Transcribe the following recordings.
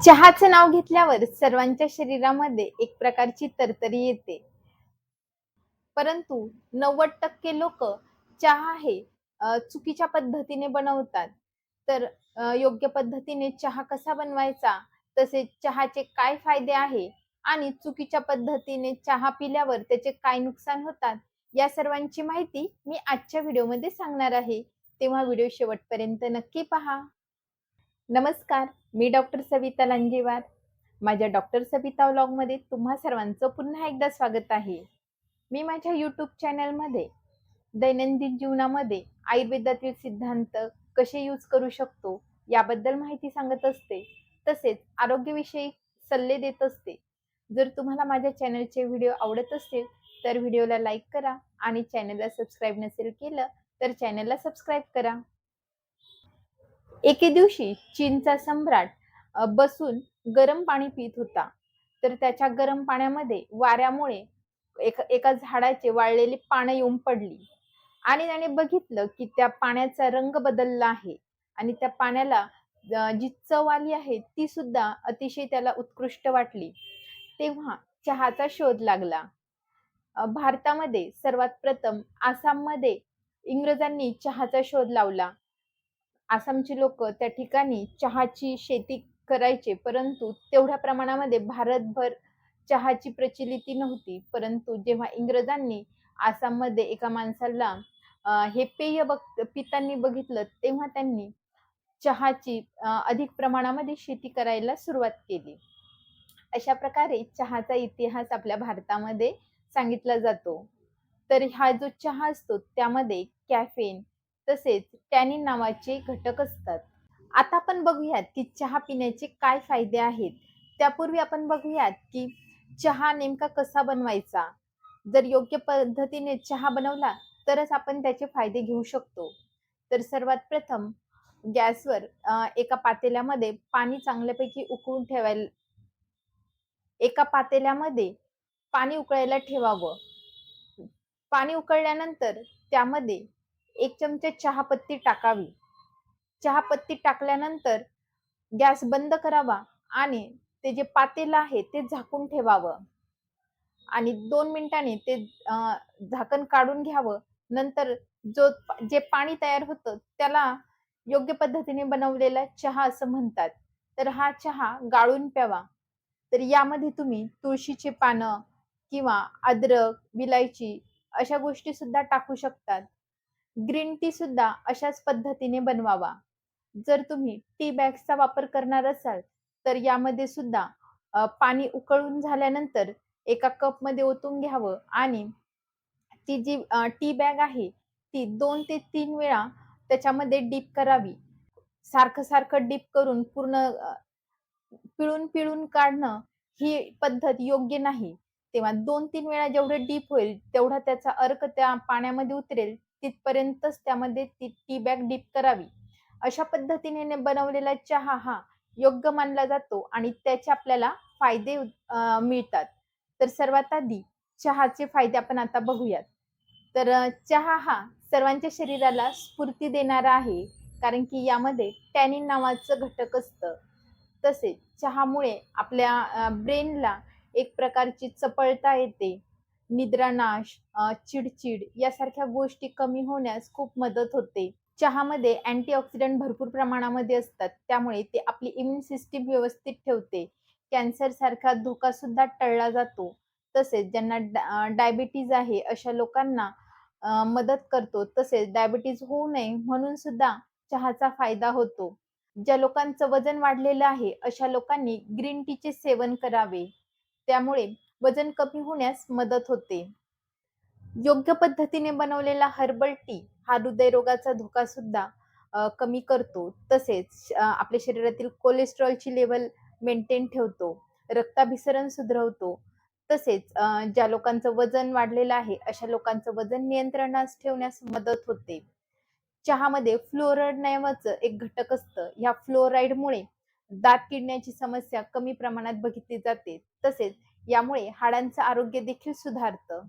चहाचं नाव घेतल्यावर सर्वांच्या शरीरामध्ये एक प्रकारची तरतरी येते. परंतु 90% लोक चहा हे चुकीच्या पद्धतीने बनवतात. तर योग्य पद्धतीने चहा कसा बनवायचा, तसेच चहाचे काय फायदे आहे आणि चुकीच्या पद्धतीने चहा पिल्यावर त्याचे काय नुकसान होतात, या सर्वांची माहिती मी आजच्या व्हिडिओमध्ये सांगणार आहे. तेव्हा व्हिडिओ शेवटपर्यंत नक्की पहा. नमस्कार, मी डॉक्टर सविता लांजेवार. माझ्या डॉक्टर सविता व्लॉगमध्ये तुम्हा सर्वांचं पुन्हा एकदा स्वागत आहे. मी माझ्या यूट्यूब चॅनलमध्ये दैनंदिन जीवनामध्ये आयुर्वेदातील सिद्धांत कसे यूज करू शकतो याबद्दल माहिती सांगत असते. तसेच आरोग्यविषयी सल्ले देत असते. जर तुम्हाला माझ्या चॅनलचे व्हिडिओ आवडत असतील तर व्हिडिओला लाईक करा आणि चॅनलला सबस्क्राईब नसेल केलं तर चॅनलला सबस्क्राईब करा. एके दिवशी चीनचा सम्राट बसून गरम पाणी पित होता. तर त्याच्या गरम पाण्यामध्ये वाऱ्यामुळे एका झाडाचे वाळलेली पानं येऊन पडली आणि त्याने बघितलं की त्या पाण्याचा रंग बदलला आहे आणि त्या पाण्याला जी चव आली आहे ती सुद्धा अतिशय त्याला उत्कृष्ट वाटली. तेव्हा चहाचा शोध लागला. भारतामध्ये सर्वात प्रथम आसाममध्ये इंग्रजांनी चहाचा शोध लावला. आसामची लोक त्या ठिकाणी चहाची शेती करायचे, परंतु तेवढ्या प्रमाणामध्ये भारतभर चहाची प्रचलिती नव्हती. परंतु जेव्हा इंग्रजांनी आसाममध्ये एका माणसाला हे पेय पितांनी बघितलं, तेव्हा त्यांनी चहाची अधिक प्रमाणामध्ये शेती करायला सुरुवात केली. अशा प्रकारे चहाचा इतिहास आपल्या भारतामध्ये सांगितला जातो. तर हा जो चहा असतो त्यामध्ये कॅफेन तसेच टॅनिन नावाचे घटक असतात. आता आपण बघूयात की चहा पिण्याचे काय फायदे आहेत. त्यापूर्वी आपण बघूयात की चहा नेमका कसा बनवायचा. जर योग्य पद्धतीने चहा बनवला तरच आपण त्याचे फायदे घेऊ शकतो. तर सर्वात प्रथम गॅसवर एका पातेल्यामध्ये पाणी चांगल्यापैकी उकळून ठेवायला एका पातेल्यामध्ये पाणी उकळायला ठेवावं. पाणी उकळल्यानंतर त्यामध्ये 1 चमचा चहापत्ती टाकावी. चहापत्ती टाकल्यानंतर गॅस बंद करावा आणि ते जे पातेलं आहे ते झाकून ठेवावं आणि 2 मिनिटांनी ते झाकण काढून घ्यावं. नंतर जे पाणी तयार होतं त्याला योग्य पद्धतीने बनवलेला चहा असं म्हणतात. तर हा चहा गाळून प्यावा. तर यामध्ये तुम्ही तुळशीची पानं किंवा अद्रक, विलायची अशा गोष्टी सुद्धा टाकू शकतात. ग्रीन टी सुद्धा अशाच पद्धतीने बनवावा. जर तुम्ही टी बॅग्सचा वापर करणार असाल, तर यामध्ये सुद्धा पाणी उकळून झाल्यानंतर एका कपमध्ये ओतून घ्यावं आणि ती जी टी बॅग आहे, ती 2 ते 3 वेळा त्याच्यामध्ये डिप करावी. सारखं-सारखं डिप करून पूर्ण पिळून-पिळून काढणं ही पद्धत योग्य नाही. तेव्हा 2-3 वेळा जेवढं डीप होईल, तेवढा त्याचा अर्क त्या पाण्यामध्ये उतरेल, तिथपर्यंतच त्यामध्ये ती टी बॅग डीप करावी. अशा पद्धतीने बनवलेला चहा हा योग्य मानला जातो आणि त्याचे आपल्याला फायदे मिळतात. तर सर्वात आधी चहाचे फायदे आपण आता बघूयात. तर चहा हा सर्वांच्या शरीराला स्फूर्ती देणारा आहे. कारण की यामध्ये टॅनिन नावाचं घटक असतं. तसेच चहामुळे आपल्या ब्रेनला एक प्रकारची चपळता येते. निद्रानाश, चिडचिड यासारख्या गोष्टी कमी होण्यास खूप मदत होते. चहामध्ये अँटीऑक्सिडंट भरपूर प्रमाणामध्ये असतात. त्यामुळे ते आपली इम्यून सिस्टम व्यवस्थित ठेवते. कॅन्सरसारखा धोका सुद्धा टळला जातो. तसेच ज्यांना डायबिटीज आहे अशा लोकांना मदत करतो. तसेच डायबिटीज होऊ नये म्हणून सुद्धा चहाचा फायदा होतो. ज्या लोकांचं वजन वाढलेलं आहे, अशा लोकांनी ग्रीन टीचे सेवन करावे. त्यामुळे वजन कमी होण्यास मदत होते. योग्य पद्धतीने बनवलेला हर्बल टी हा हृदयरोगाचा धोका सुद्धा कमी करतो. तसेच आपल्या शरीरातील कोलेस्टेरॉलची लेव्हल मेंटेन ठेवतो. रक्ताभिसरण सुधरवतो. तसेच ज्या लोकांचं वजन वाढलेलं आहे, अशा लोकांचं वजन नियंत्रणात ठेवण्यास मदत होते. चहामध्ये फ्लोराईड नावाचं एक घटक असतं. ह्या फ्लोराईडमुळे दात किडण्याची समस्या कमी प्रमाणात बघितली जाते. तसेच यामुळे हाडांचं आरोग्य देखील सुधारतं.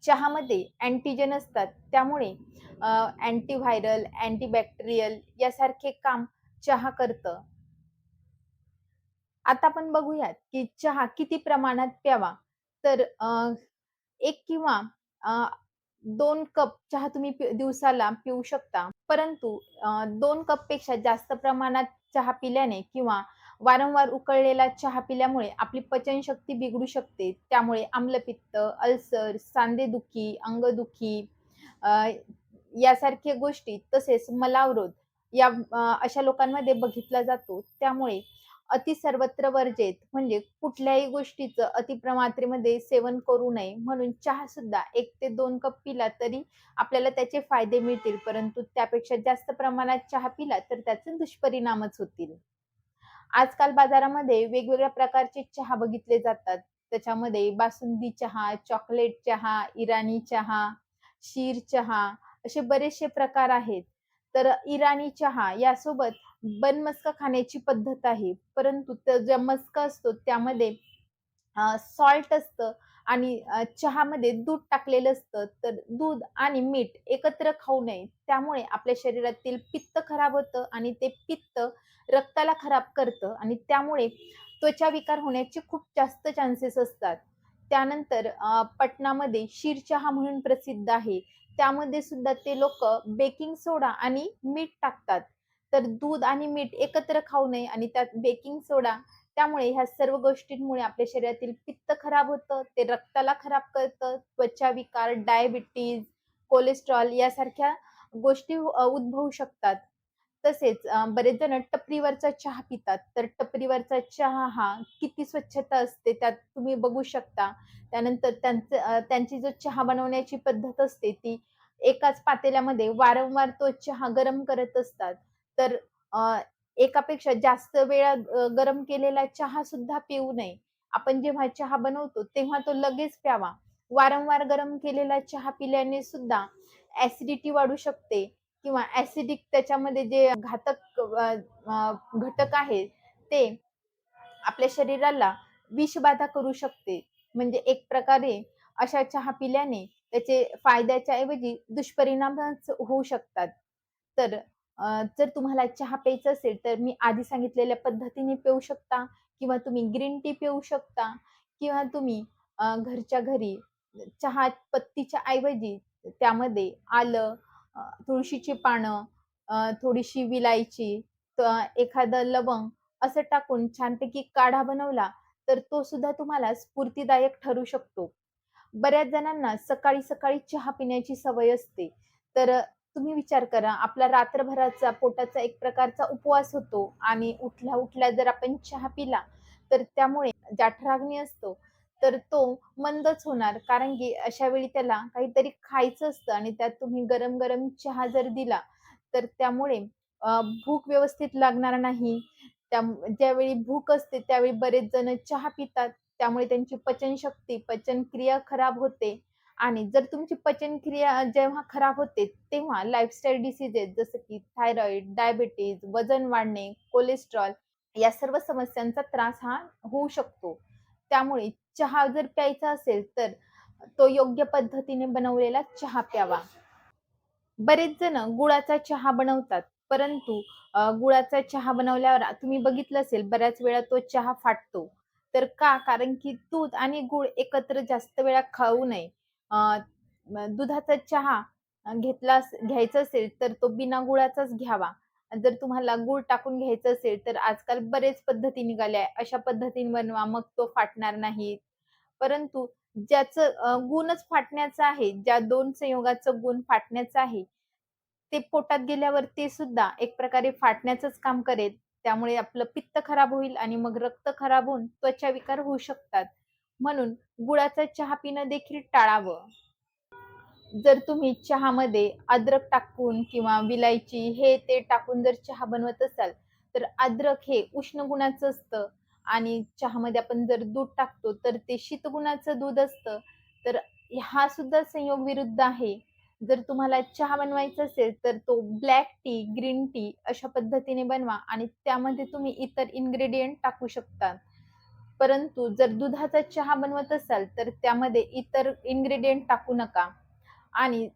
चहामध्ये अँटीजन असतात. त्यामुळे अँटीव्हायरल, अँटीबॅक्टेरियल यासारखे काम चहा करतं. आता आपण बघूयात, की चहा किती प्रमाणात प्यावा. तर 1 किंवा अ, 2 कप चहा तुम्ही दिवसाला पिऊ शकता. परंतु 2 कपपेक्षा जास्त प्रमाणात चहा पिल्याने किंवा वारंवार उकळलेला चहा पिल्यामुळे आपली पचनशक्ती बिघडू शकते. त्यामुळे आम्लपित्त, अल्सर, सांधेदुखी, अंगदुखी अ, यासारख्या गोष्टी तसेच मलावरोध अशा लोकांमध्ये बघितला जातो. त्यामुळे अति सर्वत्र वर्जेत म्हणजे कुठल्याही गोष्टीचं अतिमात्रेमध्ये सेवन करू नये. म्हणून चहासुद्धा 1 ते 2 कप पिला तरी आपल्याला त्याचे फायदे मिळतील. परंतु त्यापेक्षा जास्त प्रमाणात चहा पिला तर त्याचे दुष्परिणामच होतील. आजकाल बाजारामध्ये वेगवेगळ्या प्रकारचे चहा बघितले जातात. त्याच्यामध्ये बासुंदी चहा, चॉकलेट चहा, इराणी चहा, शीर चहा असे बरेचसे प्रकार आहेत. तर इराणी चहा यासोबत बनमस्का खाण्याची पद्धत आहे. परंतु तो जो मस्का असतो त्यामध्ये सॉल्ट असतं आणि चहामध्ये दूध टाकलेलं असतं. तर दूध आणि मीठ एकत्र खाऊ नये. त्यामुळे आपल्या शरीरातील पित्त खराब होतं आणि ते पित्त रक्ताला खराब करतं आणि त्यामुळे त्वचा विकार होण्याचे खूप जास्त चान्सेस असतात. त्यानंतर पटनामध्ये शीर चहा म्हणून प्रसिद्ध आहे. त्यामध्ये सुद्धा ते लोकं बेकिंग सोडा आणि मीठ टाकतात. तर दूध आणि मीठ एकत्र खाऊ नये आणि त्यात बेकिंग सोडा त्यामुळे ह्या सर्व गोष्टींमुळे आपल्या शरीरातील पित्त खराब होतं, ते रक्ताला खराब करतं, त्वचा विकार, डायबिटीज, कोलेस्ट्रॉल यासारख्या गोष्टी उद्भवू शकतात. तसेच बरेच जण टपरीवरचा चहा पितात. तर टपरीवरचा चहा हा किती स्वच्छता असते त्यात तुम्ही बघू शकता. त्यानंतर त्यांची जो चहा बनवण्याची पद्धत असते ती एकाच पातेल्यामध्ये वारंवार तो चहा गरम करत असतात. तर अ, एकापेक्षा जास्त वेळा गरम केलेला चहासुद्धा पिऊ नये. आपण जेव्हा चहा बनवतो तेव्हा तो लगेच प्यावा. वारंवार गरम केलेला चहा पिल्याने सुद्धा ॲसिडिटी वाढू शकते किंवा ॲसिडिक त्याच्यामध्ये जे घातक घटक आहेत ते आपल्या शरीराला विषबाधा करू शकते. म्हणजे एक प्रकारे अशा चहा पिल्याने त्याचे फायद्याच्या ऐवजी दुष्परिणामच होऊ शकतात. तर जर तुम्हाला चहा प्यायचा असेल, तर मी आधी सांगितलेल्या पद्धतीने पिऊ शकता किंवा तुम्ही ग्रीन टी पिऊ शकता किंवा तुम्ही घरच्या घरी चहा पत्तीच्या ऐवजी त्यामध्ये आलं, तुळशीची पानं, थोडीशी विलायची, एखादं लवंग असं टाकून छानपैकी काढा बनवला, तर तो सुद्धा तुम्हाला स्फूर्तिदायक ठरू शकतो. बऱ्याच जणांना सकाळी-सकाळी चहा पिण्याची सवय असते. तर तुम्ही विचार करा, आपला रात्रभराचा पोटाचा एक प्रकारचा उपवास होतो आणि उठल्या-उठल्या जर आपण चहा पिला, तर त्यामुळे जठराग्नी असतो, तर तो मंदच होणार. कारण की अशा वेळी त्याला काहीतरी खायचं असतं आणि त्यात तुम्ही गरम-गरम चहा जर दिला, तर त्यामुळे भूक व्यवस्थित लागणार नाही. ज्यावेळी भूक असते त्यावेळी बरेच जण चहा पितात. त्यामुळे त्यांची पचनशक्ती, पचनक्रिया खराब होते आणि जर तुमची पचनक्रिया जेव्हा खराब होते, तेव्हा लाईफस्टाईल डिसीजेस जसं की थायरॉइड, डायबिटीज, वजन वाढणे, कोलेस्ट्रॉल या सर्व समस्यांचा त्रास हा होऊ शकतो. त्यामुळे चहा जर प्यायचा असेल, तर तो योग्य पद्धतीने बनवलेला चहा प्यावा. बरेच जण गुळाचा चहा बनवतात. परंतु गुळाचा चहा बनवल्यावर तुम्ही बघितलं असेल बऱ्याच वेळा तो चहा फाटतो. तर का? कारण की दूध आणि गूळ एकत्र जास्त वेळा खाऊ नये. अ, दुधाचा चहा घ्यायचा असेल तर तो बिना गुळाचाच घ्यावा. जर तुम्हाला गूळ टाकून घ्यायचं असेल तर आजकाल बरेच पद्धती निघाल्या आहे. अशा पद्धतीने बनवा मग तो फाटणार नाही. परंतु ज्याचं गुणच फाटण्याचं आहे, ज्या 2 संयोगाचं गुण फाटण्याचं आहे, ते पोटात गेल्यावर ते सुद्धा एक प्रकारे फाटण्याचंच काम करेल. त्यामुळे आपलं पित्त खराब होईल आणि मग रक्त खराब होऊन त्वचाविकार होऊ शकतात. म्हणून गुळाचा चहा पिणं देखील टाळावं. जर तुम्ही चहामध्ये अद्रक टाकून किंवा विलायची हे ते टाकून जर चहा बनवत असाल, तर अद्रक हे उष्ण गुणाचं असतं आणि चहामध्ये आपण जर दूध टाकतो, तर ते शीतगुणाचं दूध असतं. तर हा सुद्धा संयोग विरुद्ध आहे. जर तुम्हाला चहा बनवायचा असेल, तर तो ब्लॅक टी, ग्रीन टी अशा पद्धतीने बनवा आणि त्यामध्ये तुम्ही इतर इन्ग्रीडियंट टाकू शकता. परंतु जर दुधाचा चहा बनवत असाल, तर त्यामध्ये इतर इन्ग्रीडियंट टाकू नका. आणि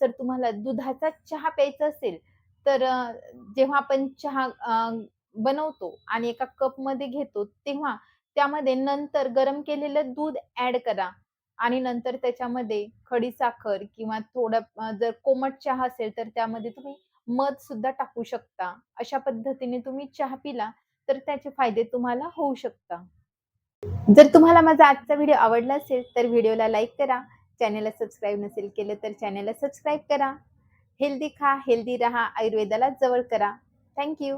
जर तुम्हाला दुधाचा चहा प्यायचा असेल, तर जेव्हा आपण चहा बनवतो आणि एका कपमध्ये घेतो, तेव्हा त्यामध्ये नंतर गरम केलेलं दूध ॲड करा आणि नंतर त्याच्यामध्ये खडी साखर किंवा थोडं जर कोमट चहा असेल, तर त्यामध्ये तुम्ही मध सुद्धा टाकू शकता. अशा पद्धतीने तुम्ही चहा पिला, तर त्याचे फायदे तुम्हाला होऊ शकतात. जर तुम्हाला माझा आजचा व्हिडिओ आवडला असेल, तर व्हिडिओला लाईक करा. चॅनलला सबस्क्राईब नसेल केलं, तर चॅनलला सबस्क्राईब करा. हेल्दी खा, हेल्दी राहा, आयुर्वेदाला जवळ करा. Thank you.